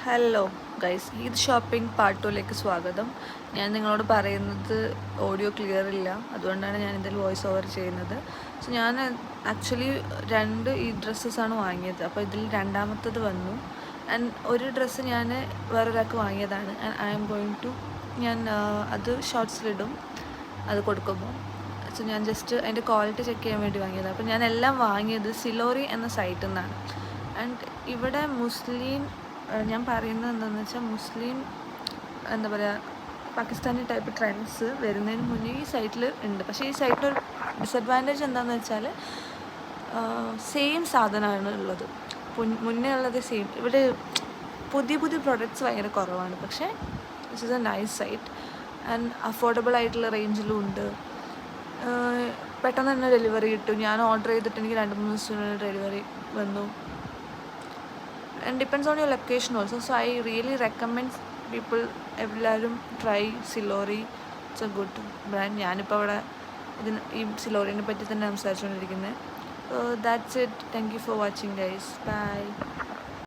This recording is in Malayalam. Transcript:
Hello guys, Eid shopping part 2ലേക്ക് സ്വാഗതം. ഞാൻ നിങ്ങളോട് പറയുന്നത് ഓഡിയോ ക്ലിയർ ഇല്ല, അതുകൊണ്ടാണ് ഞാൻ ഇതിൽ വോയിസ് ഓവർ ചെയ്യുന്നത്. സോ ഞാൻ ആക്ച്വലി 2 ഈ ഡ്രസ്സസാണ് വാങ്ങിയത്. അപ്പോൾ ഇതിൽ രണ്ടാമത്തത് വന്നു. ആൻഡ് ഒരു ഡ്രസ്സ് ഞാൻ വേറൊരാൾക്ക് വാങ്ങിയതാണ്. And I am going to അത് ഷോർട്സിലിടും അത് കൊടുക്കുമ്പോൾ. സോ ഞാൻ ജസ്റ്റ് അതിൻ്റെ ക്വാളിറ്റി ചെക്ക് ചെയ്യാൻ വേണ്ടി വാങ്ങിയതാണ്. അപ്പോൾ ഞാൻ എല്ലാം വാങ്ങിയത് സിലോറി എന്ന സൈറ്റിൽ നിന്നാണ്. ആൻഡ് ഇവിടെ ഞാൻ പറയുന്നത് എന്താണെന്ന് വെച്ചാൽ മുസ്ലിം എന്താ പറയുക, പാകിസ്ഥാനി ടൈപ്പ് ട്രെൻഡ്സ് വരുന്നതിന് മുന്നേ ഈ സൈറ്റിൽ ഉണ്ട്. പക്ഷേ ഈ സൈറ്റിലൊരു ഡിസഡ്വാൻറ്റേജ് എന്താണെന്ന് വെച്ചാൽ സെയിം സാധനമാണ് ഉള്ളത്. മുന്നേ ഉള്ളത് സെയിം. ഇവിടെ പുതിയ പുതിയ പ്രൊഡക്ട്സ് ഭയങ്കര കുറവാണ്. പക്ഷേ this is a nice site and affordable ആയിട്ടുള്ള റേഞ്ചിലും ഉണ്ട്. പെട്ടെന്ന് തന്നെ ഡെലിവറി കിട്ടും. ഞാൻ ഓർഡർ ചെയ്തിട്ട് എനിക്ക് 2-3 ദിവസത്തിനുള്ളിൽ ഡെലിവറി വന്നു. And depends on your location also. So I really recommend people എല്ലാവരും ട്രൈ സിലോറി. It's a good brand. ഞാനിപ്പോൾ അവിടെ ഈ സിലോറിനെ പറ്റി തന്നെ സംസാരിച്ചുകൊണ്ടിരിക്കുന്നത്. So that's it. Thank you for watching guys. Bye.